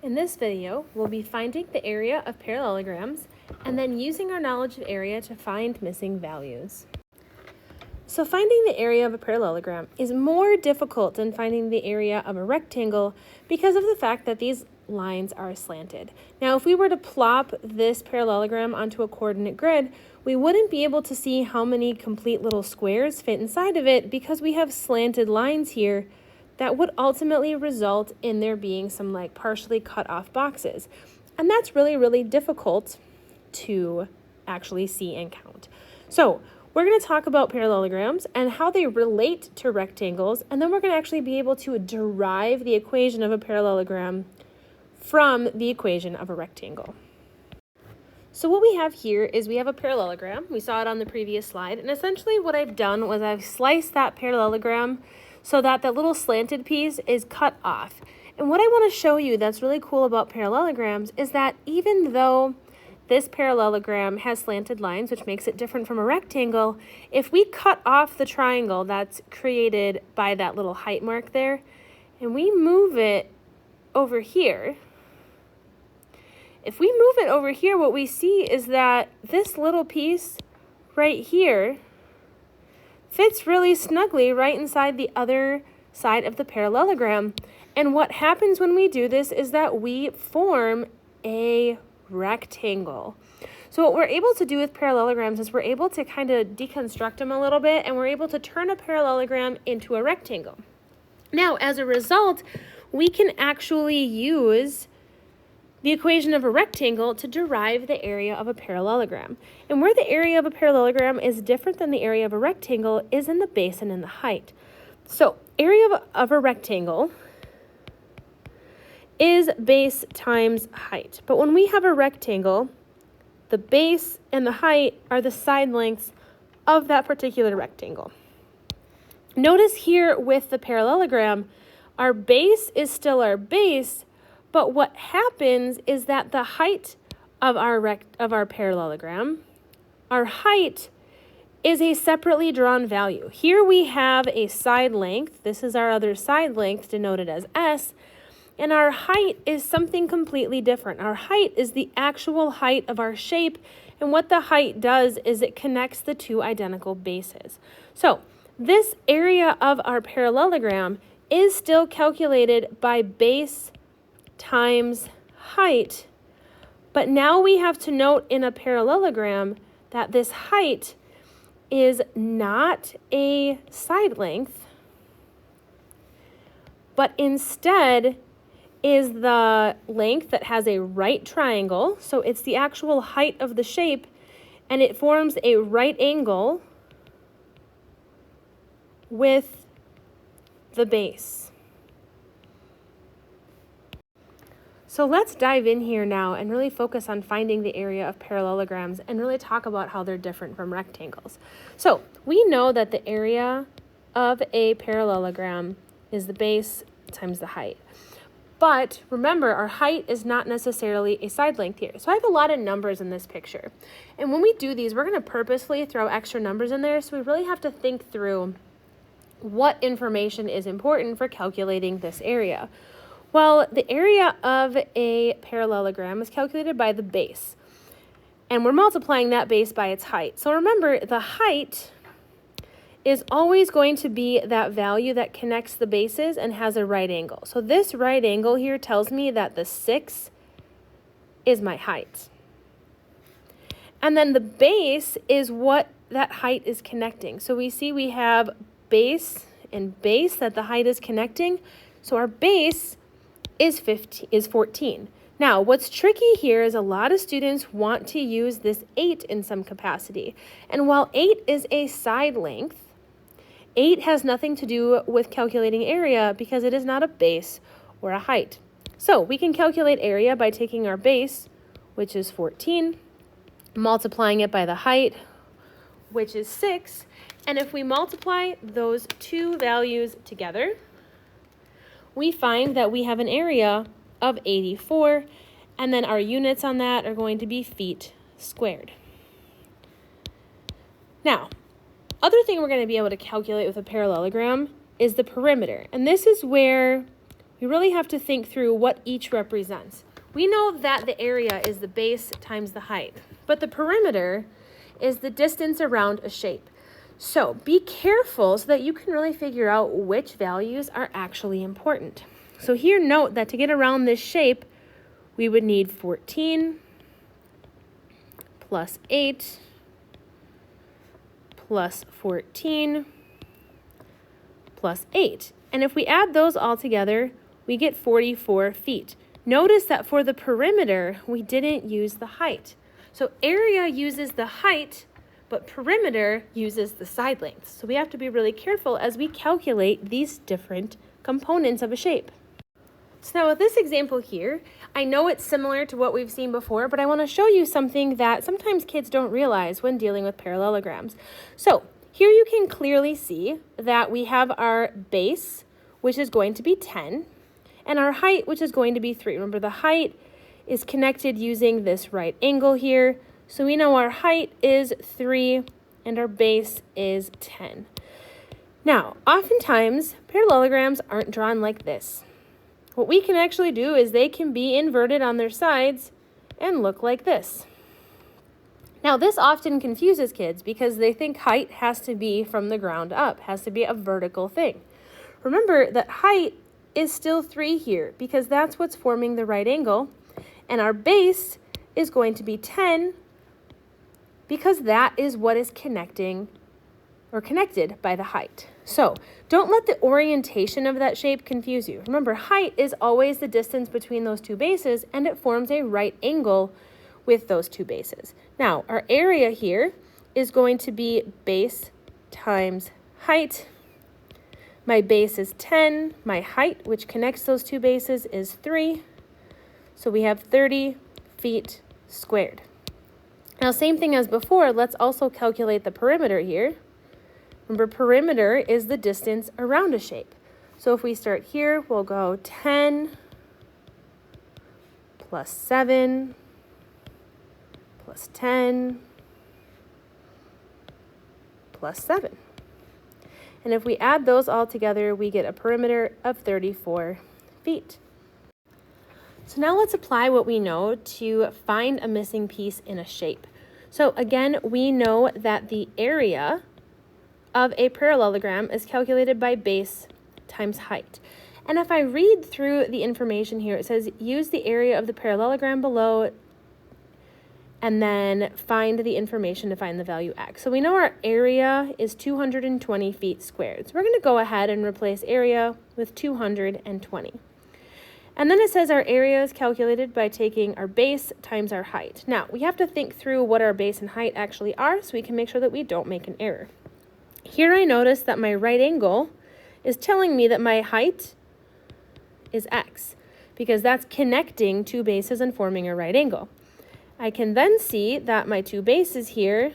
In this video, we'll be finding the area of parallelograms and then using our knowledge of area to find missing values. So finding the area of a parallelogram is more difficult than finding the area of a rectangle because of the fact that these lines are slanted. Now, if we were to plop this parallelogram onto a coordinate grid, we wouldn't be able to see how many complete little squares fit inside of it because we have slanted lines here that would ultimately result in there being some partially cut off boxes. And that's really difficult to actually see and count. So we're going to talk about parallelograms and how they relate to rectangles, and then we're going to actually be able to derive the equation of a parallelogram from the equation of a rectangle. So what we have here is we have a parallelogram. We saw it on the previous slide, and essentially what I've done was I've sliced that parallelogram so that that little slanted piece is cut off. And what I want to show you that's really cool about parallelograms is that even though this parallelogram has slanted lines, which makes it different from a rectangle, if we cut off the triangle that's created by that little height mark there, and we move it over here, if we move it over here, what we see is that this little piece right here fits really snugly right inside the other side of the parallelogram. And what happens when we do this is that we form a rectangle. So what we're able to do with parallelograms is we're able to kind of deconstruct them a little bit, and we're able to turn a parallelogram into a rectangle. Now, as a result, we can actually use the equation of a rectangle to derive the area of a parallelogram. And where the area of a parallelogram is different than the area of a rectangle is in the base and in the height. So area of a rectangle is base times height. But when we have a rectangle, the base and the height are the side lengths of that particular rectangle. Notice here with the parallelogram, our base is still our base, but what happens is that the height of our parallelogram, our height is a separately drawn value. Here we have a side length. This is our other side length denoted as S, and our height is something completely different. Our height is the actual height of our shape, and what the height does is it connects the two identical bases. So this area of our parallelogram is still calculated by base times height, but now we have to note in a parallelogram that this height is not a side length, but instead is the length that has a right triangle. So it's the actual height of the shape, and it forms a right angle with the base. So let's dive in here now and really focus on finding the area of parallelograms and really talk about how they're different from rectangles. So we know that the area of a parallelogram is the base times the height. But remember, our height is not necessarily a side length here. So I have a lot of numbers in this picture. And when we do these, we're going to purposely throw extra numbers in there. So we really have to think through what information is important for calculating this area. Well, the area of a parallelogram is calculated by the base, and we're multiplying that base by its height. So remember, the height is always going to be that value that connects the bases and has a right angle. So this right angle here tells me that the 6 is my height. And then the base is what that height is connecting. So we see we have base and base that the height is connecting. So our base is 14. Now, what's tricky here is a lot of students want to use this 8 in some capacity. And while 8 is a side length, 8 has nothing to do with calculating area because it is not a base or a height. So we can calculate area by taking our base, which is 14, multiplying it by the height, which is 6. And if we multiply those two values together, we find that we have an area of 84, and then our units on that are going to be feet squared. Now, other thing we're going to be able to calculate with a parallelogram is the perimeter, and this is where we really have to think through what each represents. We know that the area is the base times the height, but the perimeter is the distance around a shape. So be careful so that you can really figure out which values are actually important. So here, note that to get around this shape, we would need 14 plus 8 plus 14 plus 8. And if we add those all together, we get 44 feet. Notice that for the perimeter, we didn't use the height. So area uses the height, but perimeter uses the side length. So we have to be really careful as we calculate these different components of a shape. So now with this example here, I know it's similar to what we've seen before, but I want to show you something that sometimes kids don't realize when dealing with parallelograms. So here you can clearly see that we have our base, which is going to be 10, and our height, which is going to be 3. Remember, the height is connected using this right angle here. So we know our height is 3 and our base is 10. Now, oftentimes, parallelograms aren't drawn like this. What we can actually do is they can be inverted on their sides and look like this. Now, this often confuses kids because they think height has to be from the ground up, has to be a vertical thing. Remember that height is still 3 here because that's what's forming the right angle, and our base is going to be 10 because that is what is connecting or connected by the height. So don't let the orientation of that shape confuse you. Remember, height is always the distance between those two bases, and it forms a right angle with those two bases. Now, our area here is going to be base times height. My base is 10. My height, which connects those two bases, is 3. So we have 30 feet squared. Now, same thing as before, let's also calculate the perimeter here. Remember, perimeter is the distance around a shape. So if we start here, we'll go 10 plus 7 plus 10 plus 7. And if we add those all together, we get a perimeter of 34 feet. So now let's apply what we know to find a missing piece in a shape. So again, we know that the area of a parallelogram is calculated by base times height. And if I read through the information here, it says use the area of the parallelogram below and then find the information to find the value x. So we know our area is 220 feet squared. So we're going to go ahead and replace area with 220. And then it says our area is calculated by taking our base times our height. Now, we have to think through what our base and height actually are so we can make sure that we don't make an error. Here I notice that my right angle is telling me that my height is x because that's connecting two bases and forming a right angle. I can then see that my two bases here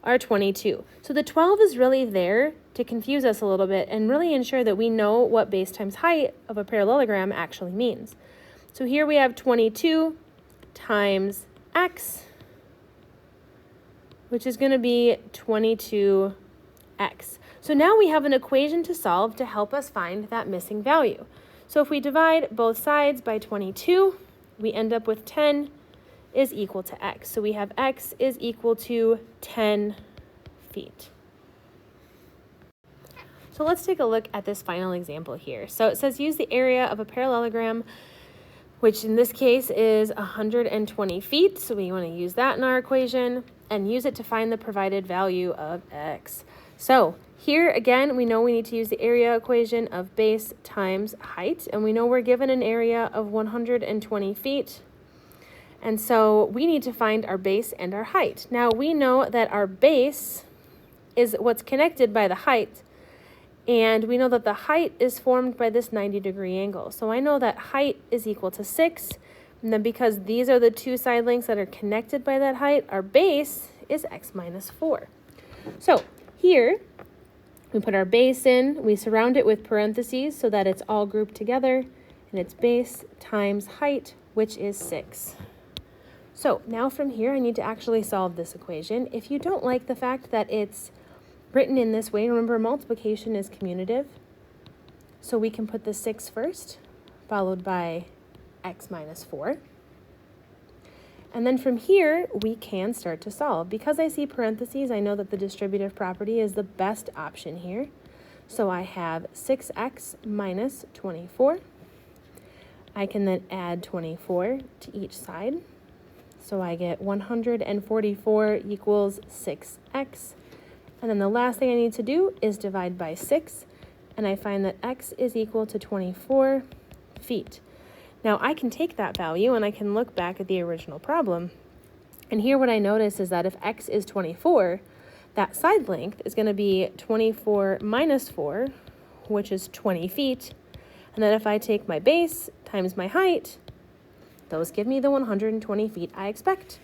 are 22. So the 12 is really there to confuse us a little bit and really ensure that we know what base times height of a parallelogram actually means. So here we have 22 times x, which is going to be 22x. So now we have an equation to solve to help us find that missing value. So if we divide both sides by 22, we end up with 10 is equal to x. So we have x is equal to 10 feet. So let's take a look at this final example here. So it says use the area of a parallelogram, which in this case is 120 feet. So we want to use that in our equation and use it to find the provided value of x. So here again, we know we need to use the area equation of base times height, and we know we're given an area of 120 feet. And so we need to find our base and our height. Now we know that our base is what's connected by the height, and we know that the height is formed by this 90-degree angle. So I know that height is equal to 6, and then because these are the two side lengths that are connected by that height, our base is x minus 4. So here, we put our base in, we surround it with parentheses so that it's all grouped together, and it's base times height, which is 6. So now from here, I need to actually solve this equation. If you don't like the fact that it's written in this way, remember multiplication is commutative. So we can put the 6 first, followed by x minus 4. And then from here, we can start to solve. Because I see parentheses, I know that the distributive property is the best option here. So I have 6x minus 24. I can then add 24 to each side. So I get 144 equals 6x. And then the last thing I need to do is divide by 6. And I find that x is equal to 24 feet. Now I can take that value and I can look back at the original problem. And here what I notice is that if x is 24, that side length is going to be 24 minus 4, which is 20 feet. And then if I take my base times my height, those give me the 120 feet I expect.